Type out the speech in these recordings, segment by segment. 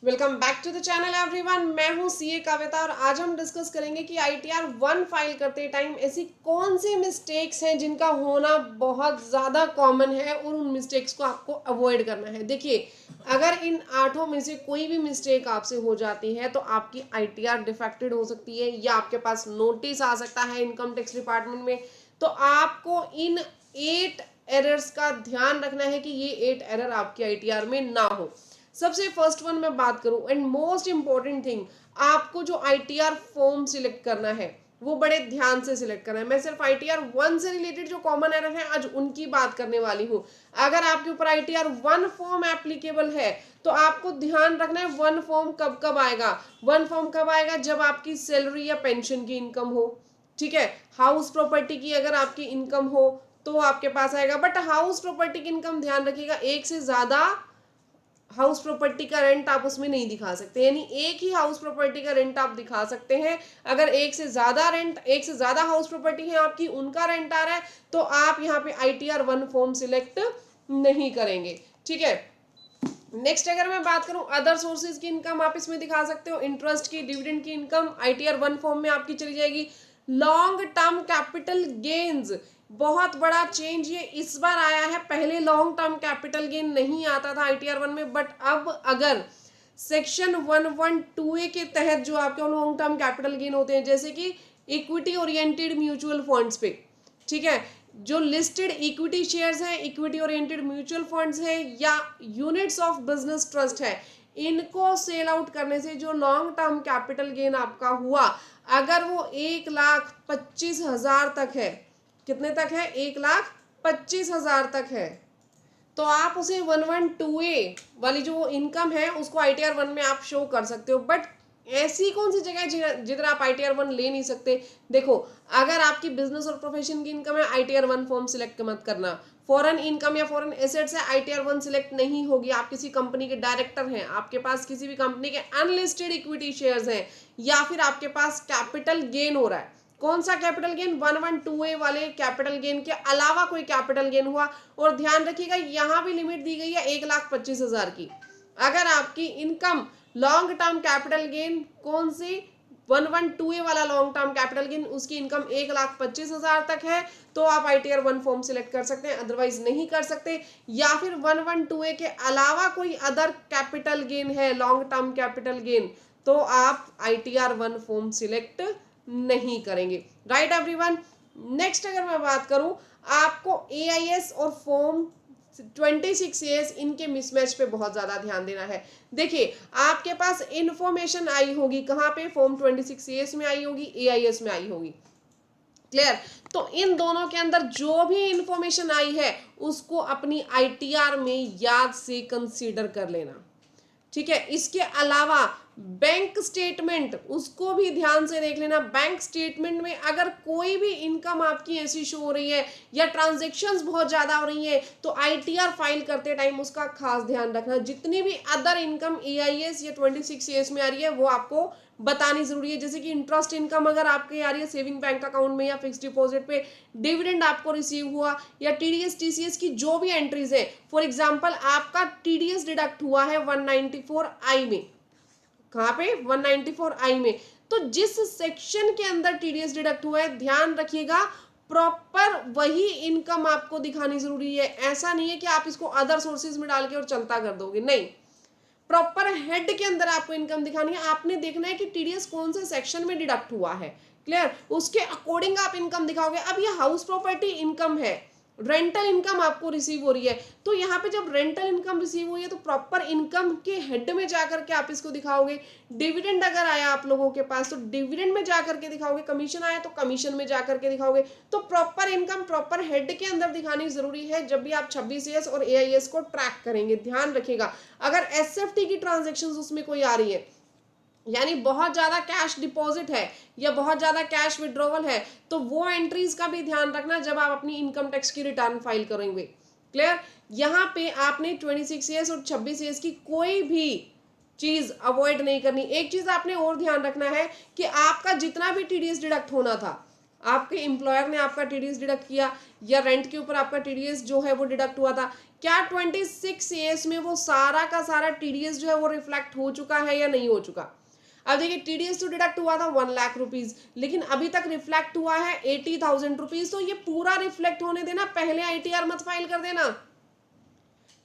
Welcome back to the channel everyone. मैं हूं CA कविता और आज हम डिस्कस करेंगे कि आईटीआर 1 फाइल करते टाइम ऐसी कौन सी मिस्टेक्स हैं जिनका होना बहुत ज़्यादा कॉमन है और उन मिस्टेक्स को आपको अवॉइड करना है। देखिए, अगर इन 8 में से कोई भी मिस्टेक आपसे हो जाती है तो आपकी आईटीआर डिफेक्टेड हो सकती है या आपके पास नोटिस आ सकता है इनकम टैक्स डिपार्टमेंट में। तो आपको इन 8 एरर्स का ध्यान रखना है कि ये 8 एरर आपकी आईटीआर में ना हो। सबसे फर्स्ट वन मैं बात करूं एंड मोस्ट इंपॉर्टेंट थिंग, आपको जो आईटीआर फॉर्म सिलेक्ट करना है वो बड़े ध्यान से सिलेक्ट करना है। मैं सिर्फ आईटीआर 1 से रिलेटेड जो कॉमन एरर है आज उनकी बात करने वाली हूं। अगर आपके ऊपर आईटीआर 1 फॉर्म एप्लीकेबल है तो आपको ध्यान रखना है 1 फॉर्म कब कब आएगा। 1 फॉर्म कब आएगा? जब आपकी सैलरी या पेंशन की इनकम हो, ठीक है। हाउस प्रॉपर्टी की अगर आपकी इनकम हो तो आपके पास आएगा, बट हाउस प्रॉपर्टी की इनकम ध्यान रखिएगा एक से ज्यादा हाउस प्रॉपर्टी का रेंट आप उसमें नहीं दिखा सकते, यानी एक ही हाउस प्रॉपर्टी का रेंट आप दिखा सकते हैं। अगर एक से ज्यादा हाउस प्रॉपर्टी है आपकी, उनका रेंट आ रहा है तो आप यहाँ पे आईटीआर 1 फॉर्म सिलेक्ट नहीं करेंगे, ठीक है। नेक्स्ट अगर मैं बात करूं अदर सोर्सेज की इनकम आप इसमें दिखा सकते हो। इंटरेस्ट की, डिविडेंड की इनकम आईटीआर 1 फॉर्म में आपकी चली जाएगी। लॉन्ग टर्म कैपिटल गेन्स, बहुत बड़ा चेंज ये इस बार आया है। पहले लॉन्ग टर्म कैपिटल गेन नहीं आता था आईटीआर 1 में, बट अब अगर सेक्शन 112A के तहत जो आपके लॉन्ग टर्म कैपिटल गेन होते हैं, जैसे कि इक्विटी ओरिएंटेड म्यूचुअल फंड्स पे, ठीक है, जो लिस्टेड इक्विटी शेयर्स हैं, इक्विटी ओरिएंटेड म्यूचुअल फंड्स हैं या यूनिट्स ऑफ बिजनेस ट्रस्ट है, इनको सेल आउट करने से जो लॉन्ग टर्म कैपिटल गेन आपका हुआ, अगर वो 1,25,000 तक है, कितने तक है? 1,25,000 तक है, तो आप उसे 112A वाली जो इनकम है उसको आईटीआर 1 में आप शो कर सकते हो। बट ऐसी कौन सी जगह है जिधर आप आईटीआर 1 ले नहीं सकते? देखो, अगर आपकी बिजनेस और प्रोफेशन की इनकम है, आईटीआर 1 फॉर्म सिलेक्ट मत करना। फॉरेन इनकम या फॉरेन एसेट्स है, आईटीआर 1 सिलेक्ट नहीं होगी। आप किसी कंपनी के डायरेक्टर हैं, आपके पास किसी भी कंपनी के अनलिस्टेड इक्विटी शेयर्स हैं, या फिर आपके पास कैपिटल गेन हो रहा है, कौन सा कैपिटल गेन? 112A वाले कैपिटल गेन के अलावा कोई कैपिटल गेन हुआ, और ध्यान रखिएगा यहां भी लिमिट दी गई है 1,25,000 की। अगर आपकी income long term capital gain कौन सी? 112A वाला लॉन्ग टर्म कैपिटल गेन, उसकी इनकम 1,25,000 तक है तो आप आईटीआर 1 फॉर्म सिलेक्ट कर सकते हैं, अदरवाइज नहीं कर सकते। या फिर 112A के अलावा कोई अदर कैपिटल गेन है, लॉन्ग टर्म कैपिटल गेन, तो आप आईटीआर 1 फॉर्म सिलेक्ट नहीं करेंगे। Right everyone. नेक्स्ट अगर मैं बात करूं, आपको एआईएस और फॉर्म 26A इनके मिसमैच पे बहुत ज्यादा ध्यान देना है। देखिए, आपके पास इंफॉर्मेशन आई होगी कहां पे? फॉर्म 26A में आई होगी, एआईएस में आई होगी। क्लियर? तो इन दोनों के अंदर जो भी इंफॉर्मेशन आई है उसको अपनी आईटीआर में याद से कंसीडर कर लेना, ठीक है। इसके अलावा बैंक स्टेटमेंट, उसको भी ध्यान से देख लेना। बैंक स्टेटमेंट में अगर कोई भी इनकम आपकी ऐसी शो हो रही है या ट्रांजैक्शंस बहुत ज्यादा हो रही है तो आईटीआर फाइल करते टाइम उसका खास ध्यान रखना। जितनी भी अदर इनकम एआईएस या 26A में आ रही है वो आपको बतानी जरूरी है। जैसे कि इंटरेस्ट इनकम अगर आपके आ रही है सेविंग बैंक अकाउंट में या फिक्स डिपॉजिट पे, डिविडेंड आपको रिसीव हुआ, या टीडीएस टीसीएस की जो भी एंट्रीज है, फॉर एग्जांपल आपका टीडीएस डिडक्ट हुआ है 194I में, कहां पे? 194I में। तो जिस सेक्शन के अंदर टीडीएस डिडक्ट हुआ है, ध्यान रखिएगा प्रॉपर वही इनकम आपको दिखानी जरूरी है। ऐसा नहीं है कि आप इसको अदर सोर्सेज में डाल के और चलता कर दोगे, नहीं। प्रॉपर हेड के अंदर आपको इनकम दिखानी है। आपने देखना है कि टीडीएस कौन से सेक्शन में डिडक्ट हुआ है, क्लियर? उसके अकॉर्डिंग आप इनकम दिखाओगे। अब ये हाउस प्रॉपर्टी इनकम है, रेंटल इनकम आपको रिसीव हो रही है, तो यहाँ पे जब रेंटल इनकम रिसीव हुई है तो प्रॉपर इनकम के हेड में जाकर के आप इसको दिखाओगे। डिविडेंड अगर आया आप लोगों के पास तो डिविडेंड में जाकर के दिखाओगे, कमीशन आया तो कमीशन में जाकर के दिखाओगे। तो प्रॉपर इनकम प्रॉपर हेड के अंदर दिखानी जरूरी है जब भी आप 26A और एआईएस को ट्रैक करेंगे। ध्यान रखिएगा, अगर एसएफटी की ट्रांजेक्शन उसमें कोई आ रही है, यानी बहुत ज्यादा कैश डिपॉजिट है या बहुत ज्यादा कैश विड्रॉवल है, तो वो एंट्रीज का भी ध्यान रखना जब आप अपनी इनकम टैक्स की रिटर्न फाइल करेंगे। क्लियर? यहाँ पे आपने 26A और 26A की कोई भी चीज अवॉइड नहीं करनी। एक चीज आपने और ध्यान रखना है कि आपका जितना भी टीडीएस डिडक्ट होना था, आपके एम्प्लॉयर ने आपका टीडीएस डिडक्ट किया या रेंट के ऊपर आपका टीडीएस जो है वो डिडक्ट हुआ था, क्या 26 ईयर्स में वो सारा का सारा टीडीएस जो है वो रिफ्लेक्ट हो चुका है या नहीं हो चुका? अब देखिए टीडीएस तो डिडक्ट हुआ था 1 लाख रुपीज, लेकिन अभी तक रिफ्लेक्ट हुआ है 80,000 रुपीज। तो ये पूरा रिफ्लेक्ट होने देना, पहले आईटीआर मत फाइल कर देना,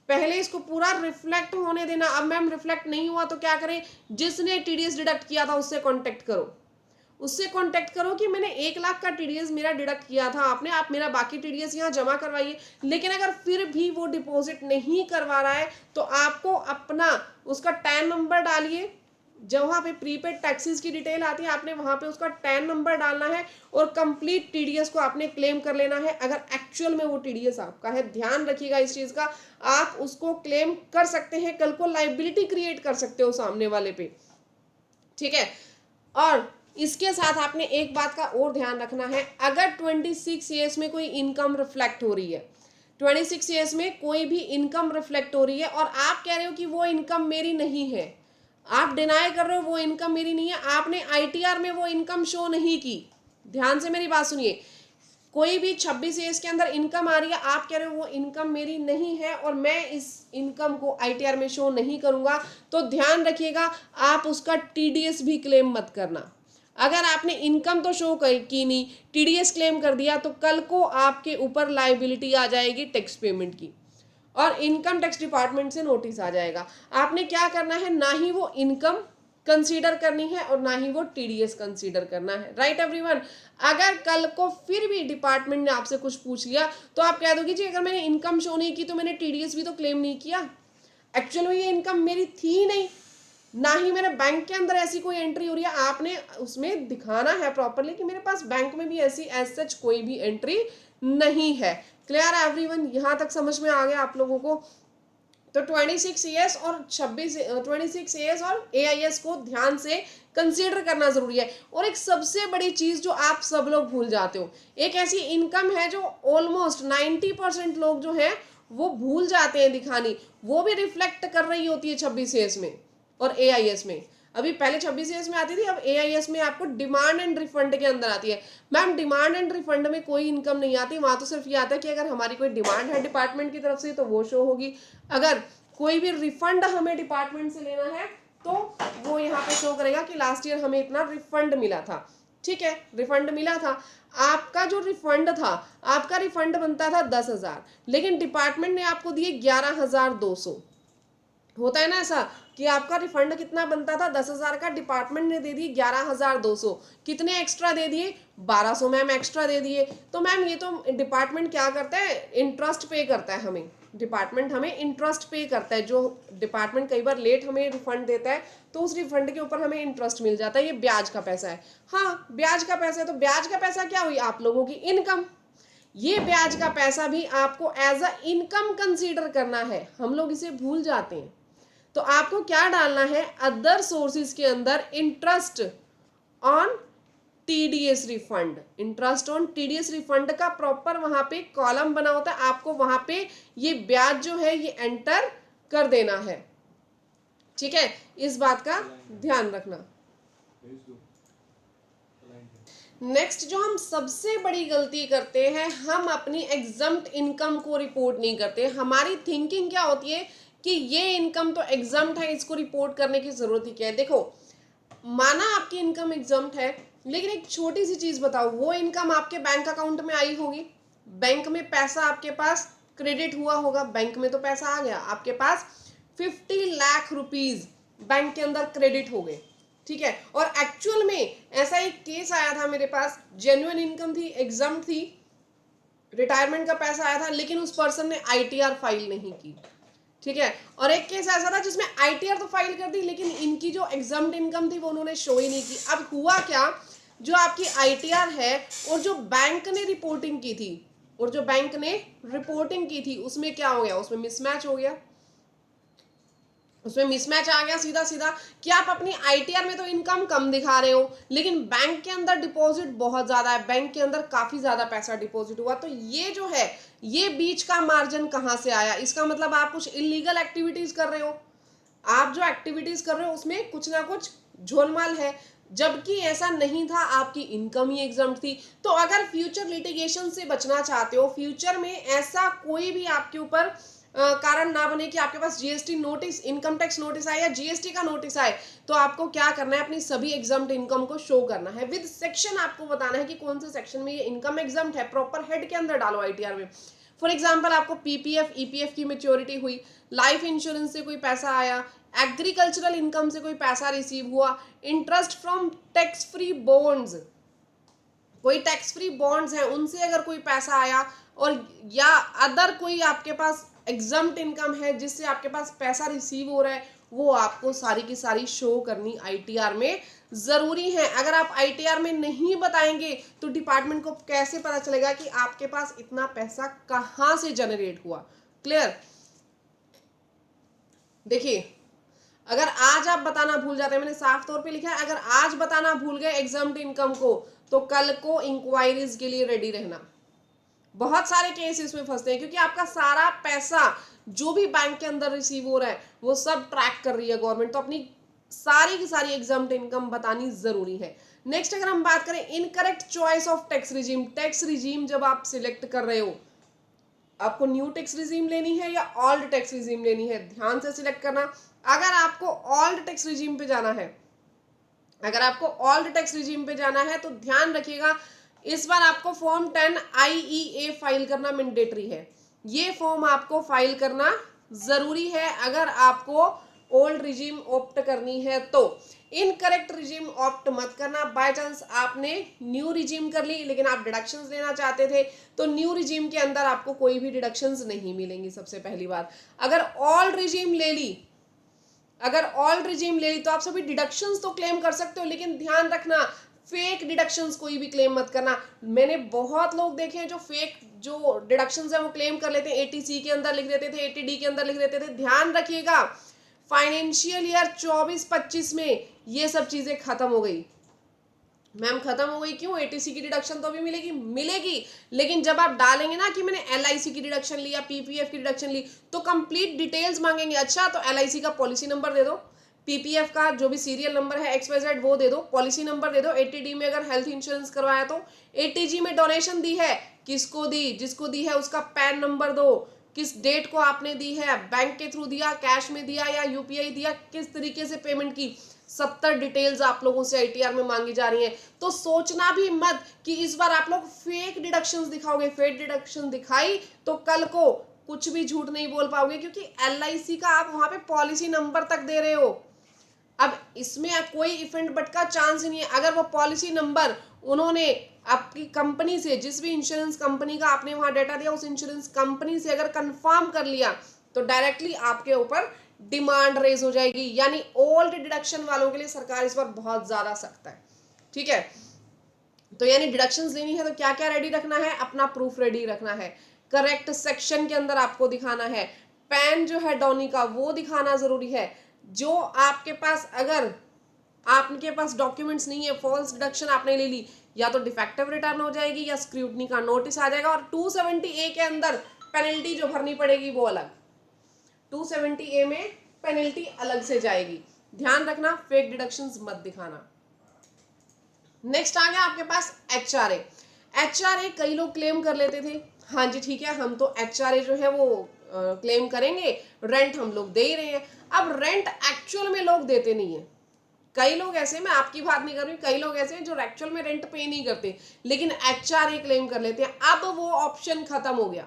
पहले इसको पूरा रिफ्लेक्ट होने देना। अब मैम रिफ्लेक्ट नहीं हुआ तो क्या करें? जिसने टीडीएस डिडक्ट किया था उससे कांटेक्ट करो, उससे कांटेक्ट करो कि मैंने 1 लाख का टीडीएस मेरा डिडक्ट किया था आपने, आप मेरा बाकी टीडीएस यहाँ जमा करवाइए। लेकिन अगर फिर भी वो डिपॉजिट नहीं करवा रहा है तो आपको अपना उसका टैन नंबर डालिए, जहाँ पे प्रीपेड टैक्सेस की डिटेल आती है आपने वहां पे उसका टैन नंबर डालना है और कंप्लीट टीडीएस को आपने क्लेम कर लेना है। अगर एक्चुअल में वो टीडीएस आपका है, ध्यान रखिएगा इस चीज का, आप उसको क्लेम कर सकते हैं, कल को लाइबिलिटी क्रिएट कर सकते हो सामने वाले पे, ठीक है। और इसके साथ आपने एक बात का और ध्यान रखना है, अगर 26 ईयर्स में कोई इनकम रिफ्लेक्ट हो रही है, 26 ईयर्स में कोई भी इनकम रिफ्लेक्ट हो रही है और आप कह रहे हो कि वो इनकम मेरी नहीं है, आप डिनाई कर रहे हो वो इनकम मेरी नहीं है, आपने आईटीआर में वो इनकम शो नहीं की, ध्यान से मेरी बात सुनिए, कोई भी 26 ईयर्स के अंदर इनकम आ रही है, आप कह रहे हो वो इनकम मेरी नहीं है और मैं इस इनकम को आईटीआर में शो नहीं करूंगा, तो ध्यान रखिएगा आप उसका टीडीएस भी क्लेम मत करना। अगर आपने इनकम तो शो की नहीं, टीडीएस क्लेम कर दिया, तो कल को आपके ऊपर लायबिलिटी आ जाएगी टैक्स पेमेंट की और इनकम टैक्स डिपार्टमेंट से नोटिस आ जाएगा। आपने क्या करना है, ना ही वो इनकम कंसीडर करनी है और ना ही वो टीडीएस कंसीडर करना है, राइट एवरीवन। अगर कल को फिर भी डिपार्टमेंट ने आपसे कुछ पूछ लिया तो आप कह दोगे जी अगर मैंने इनकम शो नहीं की तो मैंने टीडीएस भी तो क्लेम नहीं किया, एक्चुअल में ये इनकम मेरी थी नहीं, ना ही मेरे बैंक के अंदर ऐसी कोई एंट्री हो रही है, आपने उसमें दिखाना है प्रॉपरली कि मेरे पास बैंक में भी ऐसी एज सच कोई भी एंट्री नहीं है। क्लियर है एवरीवन, यहां तक समझ में आ गया आप लोगों को? तो 26 ईयर्स और 26 ईयर्स और एआईएस को ध्यान से कंसीडर करना जरूरी है। और एक सबसे बड़ी चीज जो आप सब लोग भूल जाते हो, एक ऐसी इनकम है जो ऑलमोस्ट 90% लोग जो है वो भूल जाते हैं दिखानी, वो भी रिफ्लेक्ट कर रही होती है 26 ईयर्स में और एआईएस में। अभी पहले 26 ईयर्स में आती थी, अब एआईएस में आपको डिमांड एंड रिफंड के अंदर आती है। मैम डिमांड एंड रिफंड में कोई इनकम नहीं आती, वहां तो सिर्फ ये आता है कि अगर हमारी कोई डिमांड है डिपार्टमेंट की तरफ से तो वो शो होगी, अगर कोई भी रिफंड हमें डिपार्टमेंट से लेना है तो वो यहाँ पे शो करेगा कि लास्ट ईयर हमें इतना रिफंड मिला था, ठीक है, रिफंड मिला था। आपका जो रिफंड था, आपका रिफंड बनता था 10,000, लेकिन डिपार्टमेंट ने आपको दिए 11,200। होता है ना ऐसा कि आपका रिफंड कितना बनता था 10,000 का, डिपार्टमेंट ने दे दी 11,200, कितने एक्स्ट्रा दे दिए? 1,200 मैम एक्स्ट्रा दे दिए। तो मैम ये तो डिपार्टमेंट क्या करता है, इंटरेस्ट पे करता है हमें, डिपार्टमेंट हमें इंटरेस्ट पे करता है, जो डिपार्टमेंट कई बार लेट हमें रिफंड देता है तो उस रिफंड के ऊपर हमें इंटरेस्ट मिल जाता है, ये ब्याज का पैसा है। हाँ ब्याज का पैसा है, तो ब्याज का पैसा क्या हुई? आप लोगों की इनकम। ये ब्याज का पैसा भी आपको एज अ इनकम कंसीडर करना है, हम लोग इसे भूल जाते हैं। तो आपको क्या डालना है, अदर सोर्सेज के अंदर interest on TDS refund, interest on TDS refund का प्रॉपर वहां पे कॉलम बना होता है, आपको वहां पे ये ब्याज जो है ये एंटर कर देना है, ठीक है, इस बात का ध्यान रखना। नेक्स्ट जो हम सबसे बड़ी गलती करते हैं, हम अपनी एग्जम्प्ट इनकम को रिपोर्ट नहीं करते। हमारी थिंकिंग क्या होती है कि ये इनकम तो एग्जम्प्ट है, इसको रिपोर्ट करने की जरूरत ही क्या है। देखो माना आपकी इनकम एग्जम्प्ट है, लेकिन एक छोटी सी चीज बताओ, वो इनकम आपके बैंक अकाउंट में आई होगी, बैंक में पैसा आपके पास क्रेडिट हुआ होगा, बैंक में तो पैसा आ गया, आपके पास 50 लाख रुपीज बैंक के अंदर क्रेडिट हो गए, ठीक है। और एक्चुअल में ऐसा एक केस आया था मेरे पास, जेन्युइन इनकम थी, एग्जम्प्ट थी, रिटायरमेंट का पैसा आया था, लेकिन उस पर्सन ने आईटीआर फाइल नहीं की, ठीक है। और एक केस ऐसा था जिसमें आईटीआर तो फाइल कर दी, लेकिन इनकी जो एग्जम्प्ट इनकम थी वो उन्होंने शो ही नहीं की। अब हुआ क्या, जो आपकी आईटीआर है और जो बैंक ने रिपोर्टिंग की थी, और जो बैंक ने रिपोर्टिंग की थी उसमें क्या हो गया, उसमें मिसमैच हो गया, उसमें मिसमैच आ गया सीधा सीधा कि आप अपनी आईटीआर में तो इनकम कम दिखा रहे हो, लेकिन बैंक के अंदर डिपॉजिट बहुत ज्यादा है, बैंक के अंदर काफी ज्यादा पैसा डिपॉजिट हुआ। तो ये जो है ये बीच का मार्जिन कहां से आया, इसका मतलब आप कुछ इलीगल एक्टिविटीज कर रहे हो, आप जो एक्टिविटीज कर रहे हो उसमें कुछ ना कुछ झोलमाल है। जबकि ऐसा नहीं था, आपकी इनकम ही एग्जम्प्ट थी। तो अगर फ्यूचर लिटिगेशन से बचना चाहते हो, फ्यूचर में ऐसा कोई भी आपके ऊपर कारण ना बने कि आपके पास GST notice, income tax notice आए या जीएसटी का नोटिस आए, तो आपको क्या करना है, अपनी सभी एग्जम्प्ट इनकम को शो करना है विद सेक्शन। आपको बताना है कि कौन से सेक्शन में ये इनकम एग्जम्प्ट है, प्रॉपर हेड के अंदर डालो आईटीआर में। फॉर एग्जाम्पल, आपको पीपीएफ ईपीएफ की मेच्योरिटी हुई, लाइफ इंश्योरेंस से कोई पैसा आया, एग्रीकल्चरल इनकम से कोई पैसा रिसीव हुआ, interest from tax free bonds, कोई टैक्स फ्री बॉन्ड्स हैं उनसे अगर कोई पैसा आया, और या अदर कोई आपके पास एग्जम्प्ट इनकम है जिससे आपके पास पैसा रिसीव हो रहा है, वो आपको सारी की सारी शो करनी आईटीआर में जरूरी है। अगर आप आईटीआर में नहीं बताएंगे तो डिपार्टमेंट को कैसे पता चलेगा कि आपके पास इतना पैसा कहां से जनरेट हुआ। क्लियर? देखिए, अगर आज आप बताना भूल जाते हैं, मैंने साफ तौर पे लिखा है, अगर आज बताना भूल गए एग्जम्प्ट इनकम को, तो कल को इंक्वायरीज के लिए रेडी रहना। बहुत सारे केस इसमें फंसते हैं क्योंकि आपका सारा पैसा जो भी बैंक के अंदर रिसीव हो रहा है वो सब ट्रैक कर रही है गवर्नमेंट, तो अपनी सारी की सारी एग्जम्प्ट इनकम बतानी जरूरी है। नेक्स्ट अगर हम बात करें incorrect choice of tax regime, tax regime जब आप सिलेक्ट कर रहे हो, आपको न्यू टैक्स रिजीम लेनी है या ओल्ड टैक्स रिजीम लेनी है, ध्यान से सिलेक्ट करना। अगर आपको ओल्ड टैक्स रिजीम पे जाना है, अगर आपको ओल्ड टैक्स रिजीम पे जाना है तो ध्यान रखिएगा, इस बार आपको फॉर्म 10 IEA फाइल करना मैंडेटरी है। ये फॉर्म आपको फाइल करना जरूरी है अगर आपको ओल्ड रिजीम ऑप्ट करनी है तो। इनकरेक्ट रिजीम ऑप्ट मत करना। बाय चांस आपने न्यू रिजीम कर ली लेकिन आप डिडक्शंस लेना चाहते थे, तो न्यू रिजीम के अंदर आपको कोई भी डिडक्शंस नहीं मिलेंगी। सबसे पहली बात, अगर ओल्ड रिजीम ले ली, अगर ओल्ड रिजीम ले ली तो आप सभी डिडक्शंस तो क्लेम कर सकते हो, लेकिन ध्यान रखना फेक डिडक्शंस कोई भी क्लेम मत करना। मैंने बहुत लोग देखे हैं जो फेक जो डिडक्शंस है वो क्लेम कर लेते हैं, एटीसी के अंदर लिख देते थे, एटीडी के अंदर लिख देते थे। ध्यान रखिएगा, फाइनेंशियल ईयर 24-25 में ये सब चीजें खत्म हो गई। मैम खत्म हो गई क्यों? एटीसी की डिडक्शन तो अभी मिलेगी, मिलेगी, लेकिन जब आप डालेंगे ना कि मैंने एलआईसी की डिडक्शन ली या पीपीएफ की डिडक्शन ली, तो कंप्लीट डिटेल्स मांगेंगे। अच्छा, तो एलआईसी का पॉलिसी नंबर दे दो, पीपीएफ का जो भी सीरियल नंबर है XYZ वो दे दो, पॉलिसी नंबर दे दो, एटीडी में अगर हेल्थ इंश्योरेंस करवाया तो, एटीजी में डोनेशन दी है किसको दी, जिसको दी है उसका पैन नंबर दो, किस डेट को आपने दी है, बैंक के थ्रू दिया, कैश में दिया या यूपीआई दिया, किस तरीके से पेमेंट की, 70 डिटेल्स आप लोगों से आईटीआर में मांगी जा रही हैं। तो सोचना भी मत कि इस बार आप लोग फेक डिडक्शंस दिखाओगे। फेक डिडक्शन दिखाई तो कल को कुछ भी झूठ नहीं बोल पाओगे, क्योंकि एलआईसी का आप वहां पे पॉलिसी नंबर तक दे रहे हो। अब इसमें कोई इफेंट बट का चांस ही नहीं है। अगर वो पॉलिसी नंबर उन्होंने आपकी कंपनी से, जिस भी इंश्योरेंस कंपनी का आपने वहां डेटा दिया, उस इंश्योरेंस कंपनी से अगर कंफर्म कर लिया तो डायरेक्टली आपके ऊपर डिमांड रेज हो जाएगी। यानी ओल्ड डिडक्शन वालों के लिए सरकार इस बार बहुत ज्यादा सख्त है। ठीक है, तो यानी डिडक्शंस लेनी है तो क्या क्या रेडी रखना है? अपना प्रूफ रेडी रखना है, करेक्ट सेक्शन के अंदर आपको दिखाना है, पैन जो है डॉनी का वो दिखाना जरूरी है। जो आपके पास, अगर आपके पास डॉक्यूमेंट्स नहीं है, फॉल्स डिडक्शन आपने ले ली, या तो डिफेक्टिव रिटर्न हो जाएगी या स्क्रूटनी का नोटिस आ जाएगा, और 270A के अंदर पेनल्टी जो भरनी पड़ेगी वो अलग, 270A में पेनल्टी अलग से जाएगी। ध्यान रखना, फेक डिडक्शंस मत दिखाना। नेक्स्ट आ गया आपके पास HRA। HRA कई लोग क्लेम कर लेते थे, हाँ जी ठीक है हम तो HRA जो है वो क्लेम करेंगे, रेंट हम लोग दे ही रहे हैं। अब रेंट एक्चुअल में लोग देते नहीं है। कई लोग ऐसे, मैं आपकी बात नहीं कर रही, कई लोग ऐसे हैं जो एक्चुअल में रेंट पे नहीं करते लेकिन HRA क्लेम कर लेते हैं। अब वो ऑप्शन खत्म हो गया।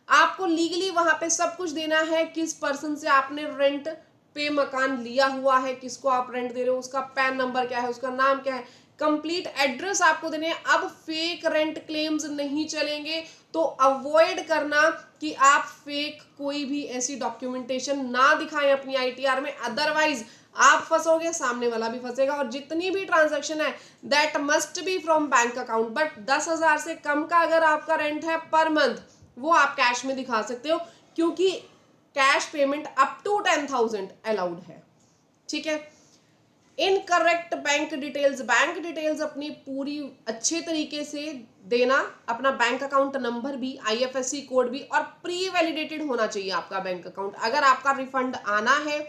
आपको लीगली वहां पे सब कुछ देना है, किस पर्सन से आपने रेंट पे मकान लिया हुआ है, किसको आप रेंट दे रहे हो, उसका पैन नंबर क्या है, उसका नाम क्या है, कंप्लीट एड्रेस आपको देने हैं। अब फेक रेंट क्लेम्स नहीं चलेंगे, तो अवॉइड करना कि आप फेक कोई भी ऐसी डॉक्यूमेंटेशन ना दिखाएं अपनी आईटीआर में, अदरवाइज आप फंसोगे, सामने वाला भी फंसेगा। और जितनी भी ट्रांजैक्शन है that must be from bank account, but 10,000 से कम का अगर आपका रेंट है पर मंथ, वो आप कैश में दिखा सकते हो, क्योंकि cash payment up to 10,000 allowed है। ठीक है, incorrect bank details, bank details अपनी पूरी अच्छे तरीके से देना, अपना बैंक अकाउंट नंबर भी, IFSC कोड भी, और प्री वैलिडेटेड होना चाहिए आपका बैंक अकाउंट। अगर आपका रिफंड आना है,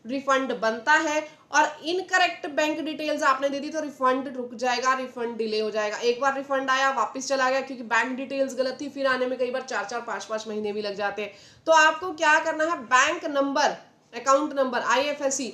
रिफंड बनता है। और इनकरेक्ट बैंक डिटेल्स आपने दे दी तो रिफंड रुक जाएगा, रिफंड डिले हो जाएगा। एक बार रिफंड आया वापस चला गया क्योंकि बैंक डिटेल्स गलत थी, फिर आने में कई बार 4-4 5-5 महीने भी लग जाते हैं। तो आपको क्या करना है, bank number, account number, IFSC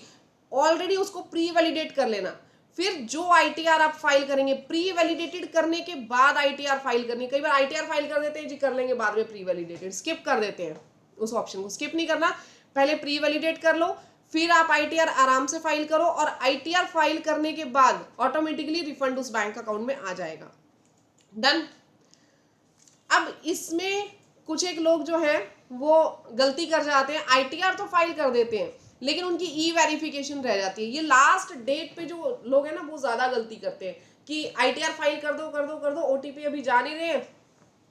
already उसको प्री वैलिडेट कर लेना। फिर जो ITR आप फाइल करेंगे, प्री वैलिडेटेड करने के बाद ITR फाइल करनी। कई बार ITR फाइल कर देते हैं जी, कर लेंगे बाद में प्री वैलिडेटेड, स्किप कर देते हैं, उस ऑप्शन को स्किप नहीं करना, पहले प्री वैलिडेट कर लो, फिर आप ITR आराम से फाइल करो। और ITR फाइल करने के बाद ऑटोमेटिकली रिफंड उस बैंक अकाउंट में आ जाएगा। डन। अब इसमें कुछ एक लोग जो है वो गलती कर जाते हैं, ITR तो फाइल कर देते हैं लेकिन उनकी E-वेरिफिकेशन रह जाती है। ये लास्ट डेट पे जो लोग हैं ना वो ज्यादा गलती करते हैं कि ITR फाइल कर दो कर दो कर दो, OTP अभी जा नहीं रहे हैं,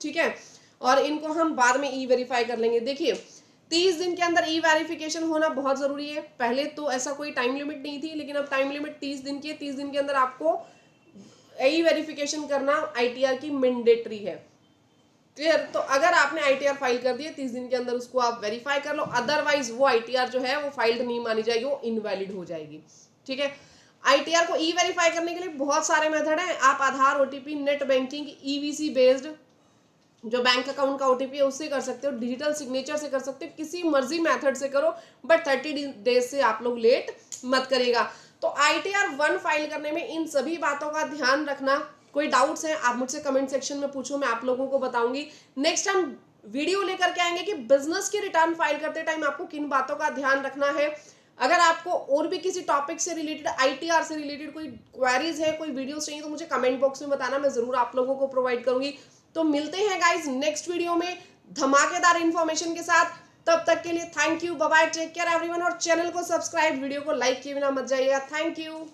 ठीक है, और इनको हम बाद में E-वेरीफाई कर लेंगे। देखिए 30 दिन के अंदर E-वेरिफिकेशन होना बहुत जरूरी है। पहले तो ऐसा कोई टाइम लिमिट नहीं थी, लेकिन अब टाइम लिमिट 30 दिन की है। 30 दिन के अंदर आपको E-वेरिफिकेशन करना ITR की मैंडेटरी है। क्लियर। तो अगर आपने ITR फाइल कर दिया 30 दिन के अंदर उसको आप वेरीफाई कर लो, अदरवाइज वो ITR जो है वो फाइल्ड नहीं मानी जाएगी, वो इनवैलिड हो जाएगी। ठीक है। ITR को E-वेरीफाई करने के लिए बहुत सारे मेथड हैं। आप आधार, OTP, net banking, EVC based जो बैंक अकाउंट का OTP है उससे कर सकते हो, डिजिटल सिग्नेचर से कर सकते हो, किसी मर्जी मेथड से करो, बट 30 डेज से आप लोग लेट मत करेगा। तो ITR 1 फाइल करने में इन सभी बातों का ध्यान रखना। कोई डाउट्स हैं आप मुझसे कमेंट सेक्शन में पूछो, मैं आप लोगों को बताऊंगी। नेक्स्ट हम वीडियो लेकर के आएंगे कि बिजनेस की रिटर्न फाइल करते टाइम आपको किन बातों का ध्यान रखना है। अगर आपको और भी किसी टॉपिक से रिलेटेड, ITR से रिलेटेड कोई क्वेरीज है, कोई वीडियोस चाहिए तो मुझे कमेंट बॉक्स में बताना, मैं जरूर आप लोगों को प्रोवाइड करूंगी। तो मिलते हैं गाइज नेक्स्ट वीडियो में धमाकेदार इंफॉर्मेशन के साथ। तब तक के लिए thank you, bye bye, take care everyone. और चैनल को सब्सक्राइब, वीडियो को लाइक किए बिना मत जाइएगा। Thank you.